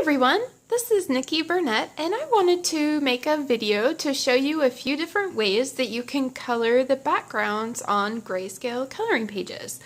everyone, this is Nikki Burnette, and I wanted to make a video to show you a few different ways that you can color the backgrounds on Grayscale coloring pages.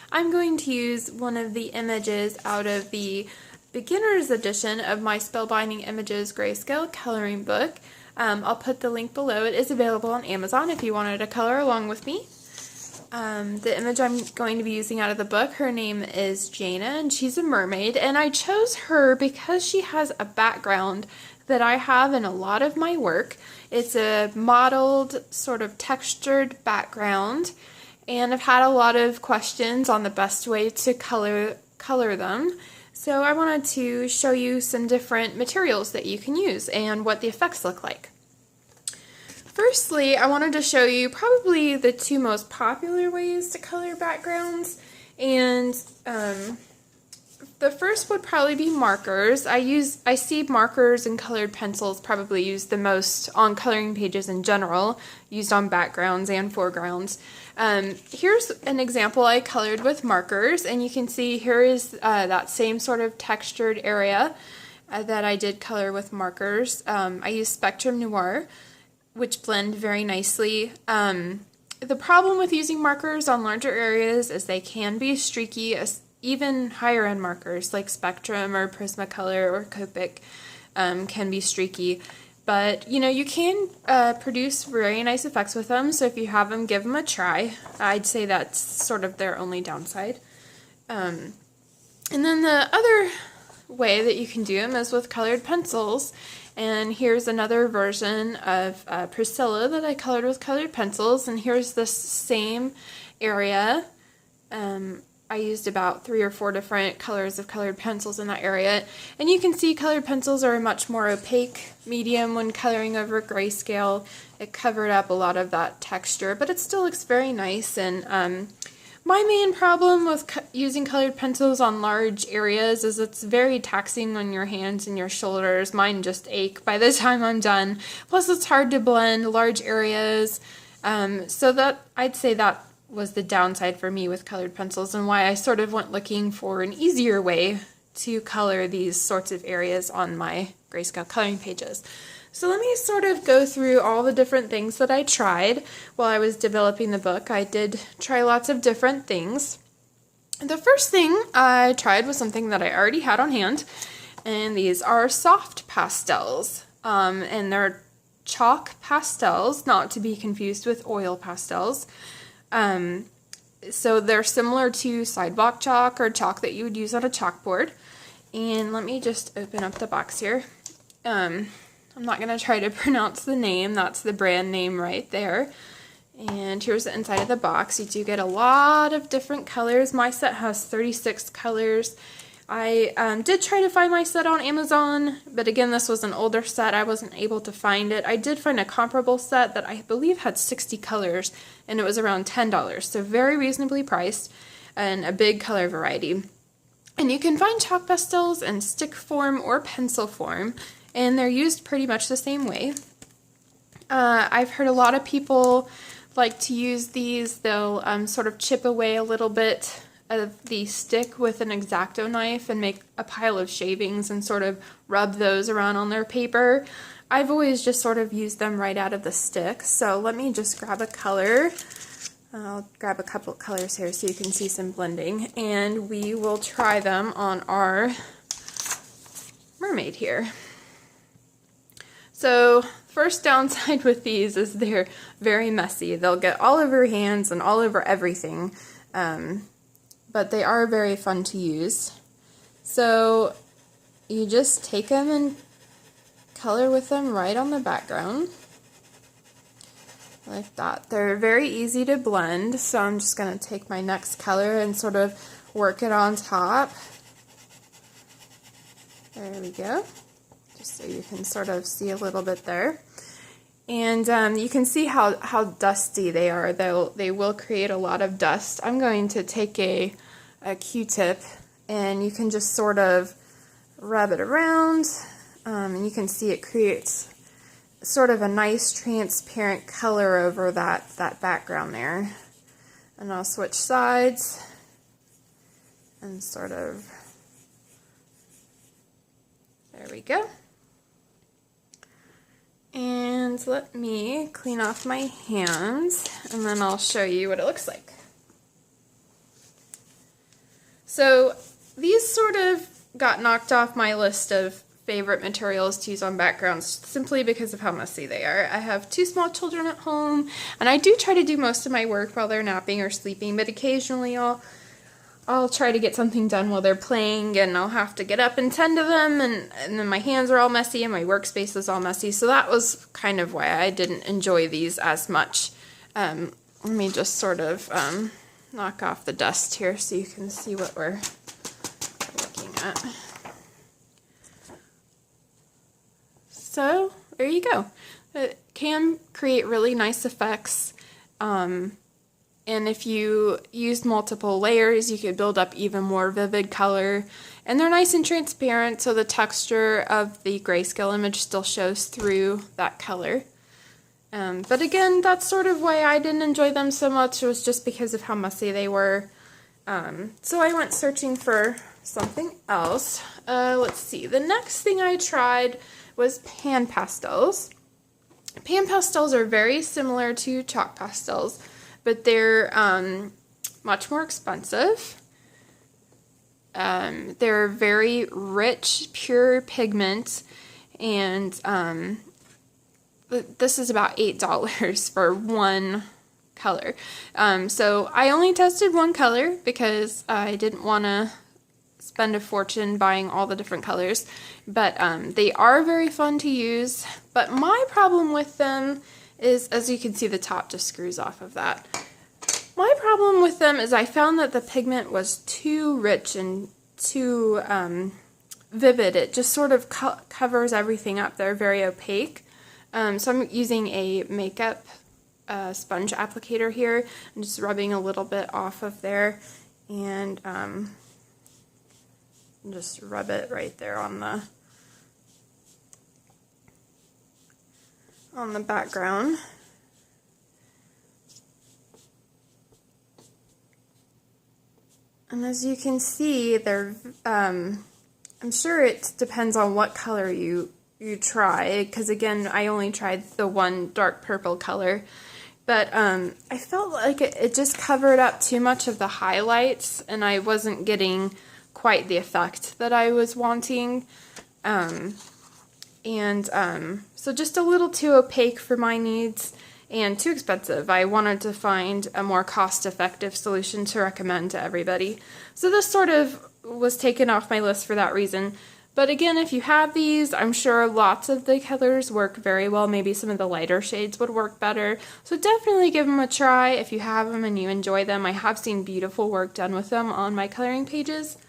I'm going to use one of the images out of the beginner's edition of my Spellbinding Images Grayscale coloring book. I'll put the link below. It is available on Amazon if you wanted to color along with me. The image I'm going to be using out of the book, her name is Jaina, and she's a mermaid, and I chose her because she has a background that I have in a lot of my work. It's a mottled, sort of textured background, and I've had a lot of questions on the best way to color them. So I wanted to show you some different materials that you can use and what the effects look like. Firstly, I wanted to show you probably the two most popular ways to color backgrounds, and the first would probably be markers. I see markers and colored pencils probably used the most on coloring pages in general, used on backgrounds and foregrounds. Here's an example I colored with markers, and you can see here is that same sort of textured area that I did color with markers. I used Spectrum Noir, which blend very nicely. The problem with using markers on larger areas is they can be streaky, even higher end markers like Spectrum or Prismacolor or Copic can be streaky. But you know, you can produce very nice effects with them, so if you have them, give them a try. I'd say that's sort of their only downside. And then the other way that you can do them is with colored pencils. And here's another version of Priscilla that I colored with colored pencils, and here's this same area. I used about 3 or 4 different colors of colored pencils in that area, and you can see colored pencils are a much more opaque medium when coloring over Grayscale. It covered up a lot of that texture, but it still looks very nice. And my main problem with using colored pencils on large areas is it's very taxing on your hands and your shoulders. Mine just ache by the time I'm done. Plus it's hard to blend large areas. So that I'd say that was the downside for me with colored pencils, and why I sort of went looking for an easier way to color these sorts of areas on my Grayscale coloring pages. So let me sort of go through all the different things that I tried while I was developing the book. I did try lots of different things. The first thing I tried was something that I already had on hand, and these are soft pastels. And they're chalk pastels, not to be confused with oil pastels. So they're similar to sidewalk chalk or chalk that you would use on a chalkboard. And let me just open up the box here. I'm not going to try to pronounce the name, that's the brand name right there. And here's the inside of the box. You do get a lot of different colors. My set has 36 colors. I did try to find my set on Amazon, but again, this was an older set. I wasn't able to find it. I did find a comparable set that I believe had 60 colors, and it was around $10, so very reasonably priced, and a big color variety. And you can find chalk pastels in stick form or pencil form, and they're used pretty much the same way. I've heard a lot of people like to use these. They'll sort of chip away a little bit of the stick with an X-Acto knife and make a pile of shavings and sort of rub those around on their paper. I've always just sort of used them right out of the stick. So let me just grab a color. I'll grab a couple of colors here so you can see some blending, and we will try them on our mermaid here. So first downside with these is they're very messy. They'll get all over your hands and all over everything, but they are very fun to use. So you just take them and color with them right on the background, like that. They're very easy to blend, so I'm just going to take my next color and sort of work it on top. There we go. Just so you can sort of see a little bit there. And you can see how dusty they are. They will create a lot of dust. I'm going to take a Q-tip, and you can just sort of rub it around, and you can see it creates sort of a nice transparent color over that background there. And I'll switch sides and sort of we go. And let me clean off my hands, and then I'll show you what it looks like. So these sort of got knocked off my list of favorite materials to use on backgrounds simply because of how messy they are. I have 2 small children at home, and I do try to do most of my work while they're napping or sleeping, but occasionally I'll try to get something done while they're playing, and I'll have to get up and tend to them, and then my hands are all messy and my workspace is all messy, so that was kind of why I didn't enjoy these as much. Let me just sort of knock off the dust here so you can see what we're looking at. So there you go. It can create really nice effects. And if you used multiple layers, you could build up even more vivid color. And they're nice and transparent, so the texture of the grayscale image still shows through that color. But again, that's sort of why I didn't enjoy them so much. It was just because of how messy they were. So I went searching for something else. Let's see. The next thing I tried was pan pastels. Pan pastels are very similar to chalk pastels, but they're much more expensive. They're very rich, pure pigment, and this is about $8 for one color. So I only tested one color because I didn't want to spend a fortune buying all the different colors, but they are very fun to use. But my problem with them is, as you can see, the top just screws off of that. My problem with them is I found that the pigment was too rich and too vivid. It just sort of covers everything up. They're very opaque. So I'm using a makeup sponge applicator here. I'm just rubbing a little bit off of there, and just rub it right there on the background. And as you can see, they're I'm sure it depends on what color you try, because again, I only tried the one dark purple color, but I felt like it just covered up too much of the highlights, and I wasn't getting quite the effect that I was wanting, so just a little too opaque for my needs and too expensive. I wanted to find a more cost-effective solution to recommend to everybody, so this sort of was taken off my list for that reason. But again, if you have these, I'm sure lots of the colors work very well. Maybe some of the lighter shades would work better. So definitely give them a try if you have them and you enjoy them. I have seen beautiful work done with them on my coloring pages.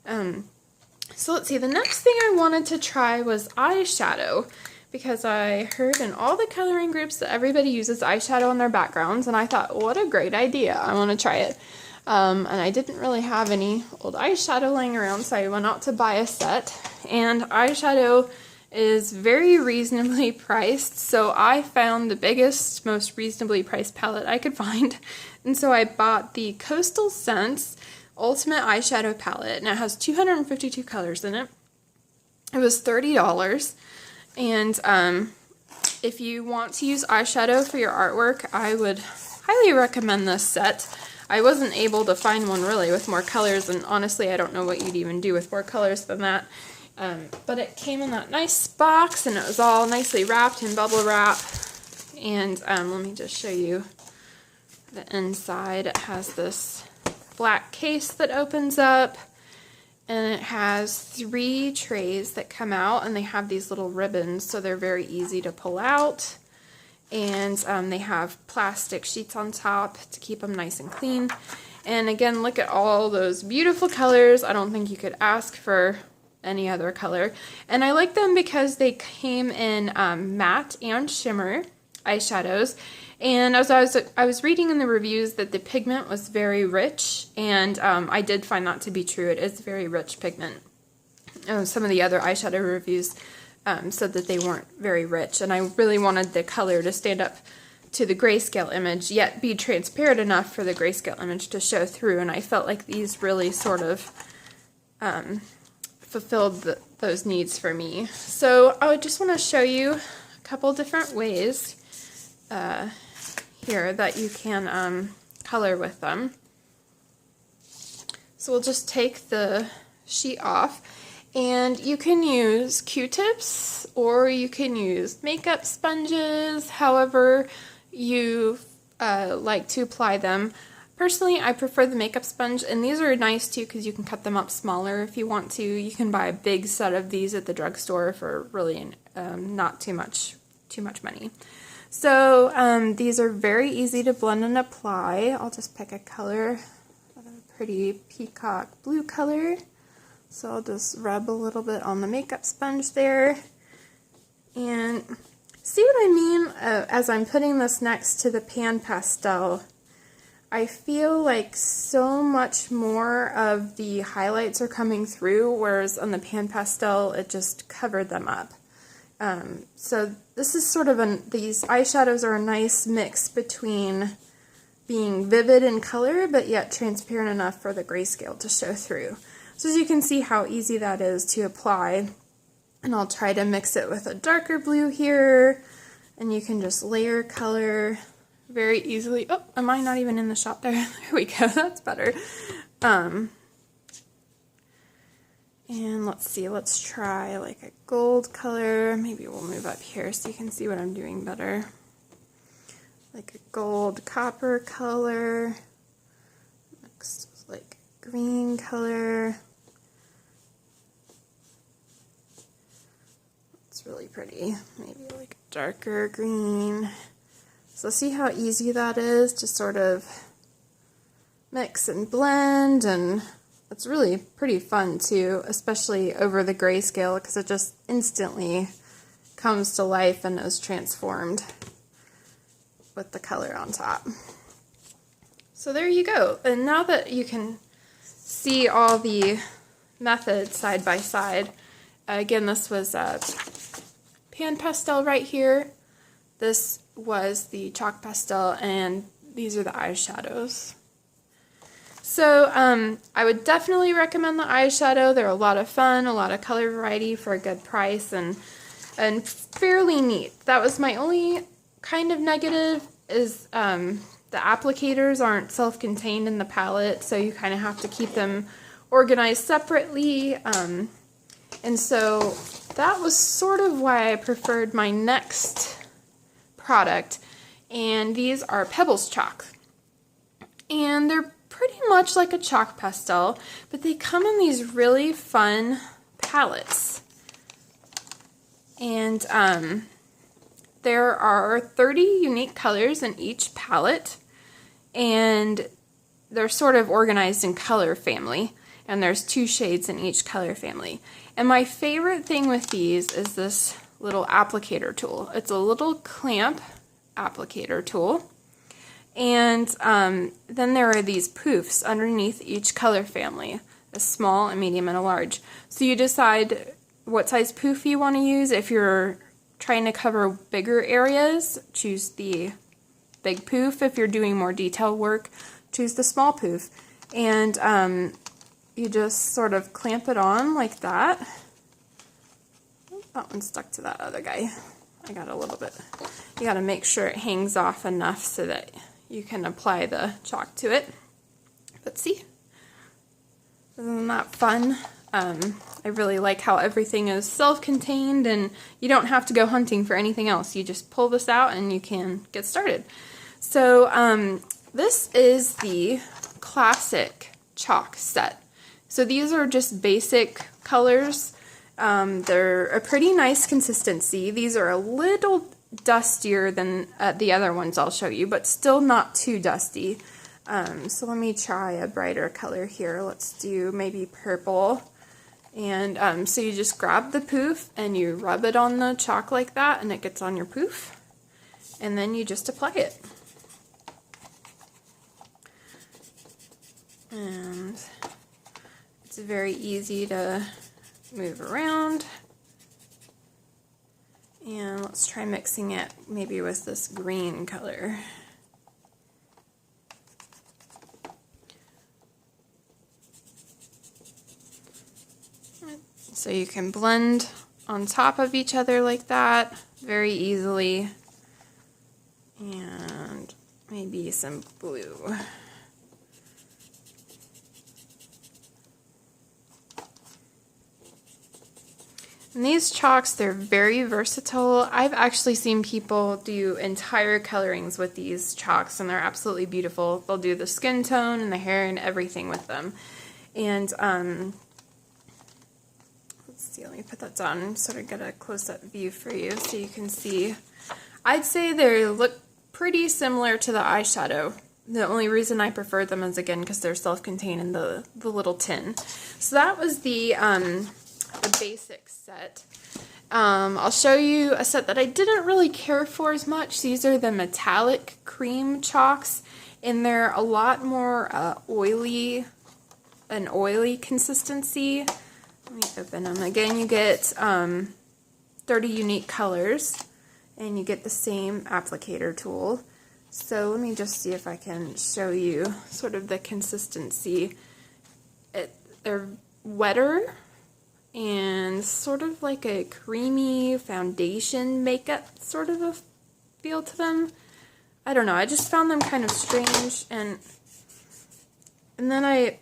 So let's see, the next thing I wanted to try was eyeshadow, because I heard in all the coloring groups that everybody uses eyeshadow on their backgrounds, and I thought, what a great idea, I want to try it. And I didn't really have any old eyeshadow laying around, so I went out to buy a set, and eyeshadow is very reasonably priced, so I found the biggest, most reasonably priced palette I could find, and so I bought the Coastal Scents Ultimate Eyeshadow Palette, and it has 252 colors in it. It was $30, and if you want to use eyeshadow for your artwork, I would highly recommend this set. I wasn't able to find one really with more colors, and honestly I don't know what you'd even do with more colors than that. But it came in that nice box, and it was all nicely wrapped in bubble wrap. And let me just show you the inside. It has this black case that opens up, and it has 3 trays that come out, and they have these little ribbons, so they're very easy to pull out. And they have plastic sheets on top to keep them nice and clean. And again, look at all those beautiful colors. I don't think you could ask for any other color. And I like them because they came in matte and shimmer eyeshadows. And as I was reading in the reviews that the pigment was very rich, and I did find that to be true. It is very rich pigment. Some of the other eyeshadow reviews said that they weren't very rich, and I really wanted the color to stand up to the grayscale image, yet be transparent enough for the grayscale image to show through, and I felt like these really sort of fulfilled those needs for me. So I just want to show you a couple different ways here that you can color with them. So we'll just take the sheet off, and you can use Q-tips or you can use makeup sponges, however you like to apply them. Personally, I prefer the makeup sponge, and these are nice too because you can cut them up smaller if you want to. You can buy a big set of these at the drugstore for really not too much money. So these are very easy to blend and apply. I'll just pick a color, a pretty peacock blue color. So I'll just rub a little bit on the makeup sponge there. And see what I mean as I'm putting this next to the pan pastel? I feel like so much more of the highlights are coming through, whereas on the pan pastel it just covered them up. So this is sort of these eyeshadows are a nice mix between being vivid in color but yet transparent enough for the grayscale to show through. So as you can see how easy that is to apply, and I'll try to mix it with a darker blue here, and you can just layer color very easily. Oh, am I not even in the shot there? There we go, that's better. And let's see, let's try like a gold color. Maybe we'll move up here so you can see what I'm doing better. Like a gold copper color mixed with like green color. It's really pretty. Maybe like a darker green. So see how easy that is to sort of mix and blend, and it's really pretty fun too, especially over the grayscale because it just instantly comes to life and is transformed with the color on top. So there you go. And now that you can see all the methods side by side, again, this was a pan pastel right here. This was the chalk pastel, and these are the eyeshadows. So I would definitely recommend the eyeshadow. They're a lot of fun, a lot of color variety for a good price, and fairly neat. That was my only kind of negative, is the applicators aren't self-contained in the palette, so you kind of have to keep them organized separately. And so that was sort of why I preferred my next product, and these are Pebbles Chalk. And they're pretty much like a chalk pastel, but they come in these really fun palettes. And there are 30 unique colors in each palette, and they're sort of organized in color family, and there's 2 shades in each color family. And my favorite thing with these is this little applicator tool. It's a little clamp applicator tool. And then there are these poofs underneath each color family, a small, a medium, and a large. So you decide what size poof you want to use. If you're trying to cover bigger areas, choose the big poof. If you're doing more detail work, choose the small poof. And you just sort of clamp it on like that. That one stuck to that other guy. I got a little bit. You got to make sure it hangs off enough so that you can apply the chalk to it. But see, isn't that fun? I really like how everything is self-contained and you don't have to go hunting for anything else. You just pull this out and you can get started. So this is the classic chalk set. So these are just basic colors. They're a pretty nice consistency. These are a little dustier than the other ones I'll show you, but still not too dusty. So let me try a brighter color here. Let's do maybe purple. And so you just grab the poof and you rub it on the chalk like that, and it gets on your poof. And then you just apply it. And it's very easy to move around. And let's try mixing it maybe with this green color. So you can blend on top of each other like that very easily. And maybe some blue. And these chalks, they're very versatile. I've actually seen people do entire colorings with these chalks, and they're absolutely beautiful. They'll do the skin tone and the hair and everything with them. And let's see, let me put that down and sort of get a close-up view for you so you can see. I'd say they look pretty similar to the eyeshadow. The only reason I prefer them is, again, because they're self-contained in the little tin. So that was the basic set. I'll show you a set that I didn't really care for as much. These are the metallic cream chalks, and they're a lot more oily consistency. Let me open them. Again, you get 30 unique colors, and you get the same applicator tool. So let me just see if I can show you sort of the consistency. They're wetter and sort of like a creamy foundation makeup sort of a feel to them. I don't know, I just found them kind of strange, and then I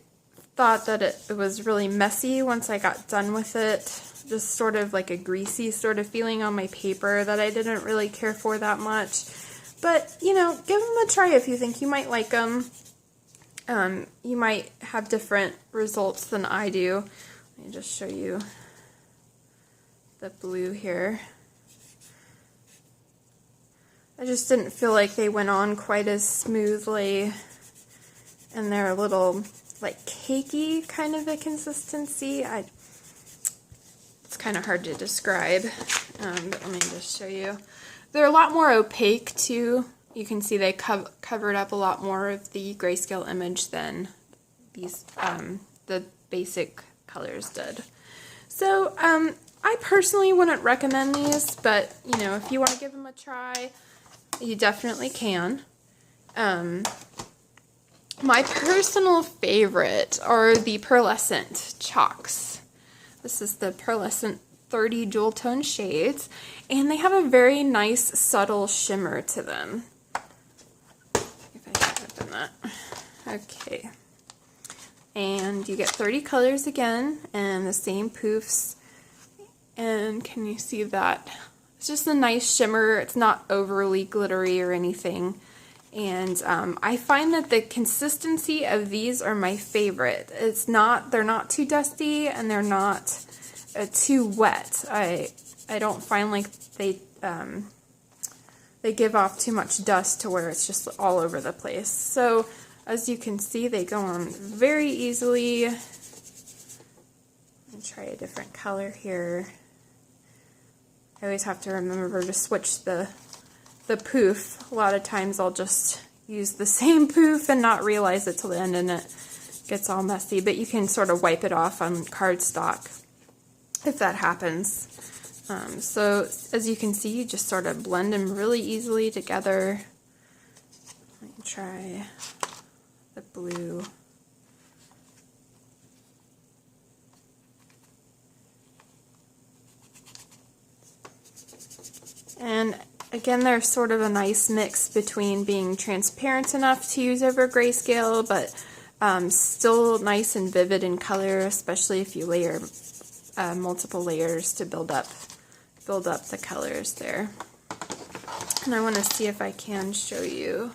thought that it was really messy once I got done with it. Just sort of like a greasy sort of feeling on my paper that I didn't really care for that much. But, you know, give them a try if you think you might like them. You might have different results than I do. Let me just show you the blue here. I just didn't feel like they went on quite as smoothly, and they're a little like cakey kind of a consistency. It's kind of hard to describe, but let me just show you. They're a lot more opaque too. You can see they covered up a lot more of the grayscale image than these the basic colors did. So I personally wouldn't recommend these, but you know, if you want to give them a try, you definitely can. My personal favorite are the pearlescent chalks. This is the pearlescent 30 jewel tone shades, and they have a very nice subtle shimmer to them. If I can open that. Okay. And you get 30 colors again, and the same poofs. And can you see that? It's just a nice shimmer. It's not overly glittery or anything. And I find that the consistency of these are my favorite. They're not too dusty, and they're not too wet. I don't find like they give off too much dust to where it's just all over the place. So as you can see, they go on very easily. Let me try a different color here. I always have to remember to switch the poof. A lot of times I'll just use the same poof and not realize it till the end, and it gets all messy. But you can sort of wipe it off on cardstock if that happens. So as you can see, you just sort of blend them really easily together. Let me try the blue. And again, they're sort of a nice mix between being transparent enough to use over grayscale, but still nice and vivid in color, especially if you layer multiple layers to build up the colors there. And I want to see if I can show you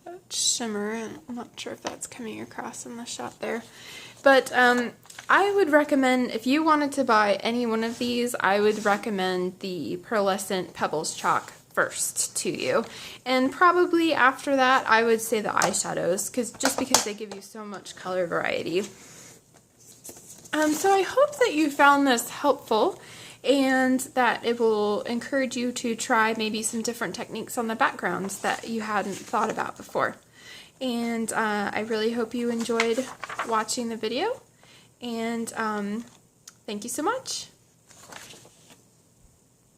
that shimmer. I'm not sure if that's coming across in the shot there, but I would recommend, if you wanted to buy any one of these, I would recommend the pearlescent Pebbles Chalk first to you. And probably after that, I would say the eyeshadows, just because they give you so much color variety. So I hope that you found this helpful, and that it will encourage you to try maybe some different techniques on the backgrounds that you hadn't thought about before. And I really hope you enjoyed watching the video. And thank you so much.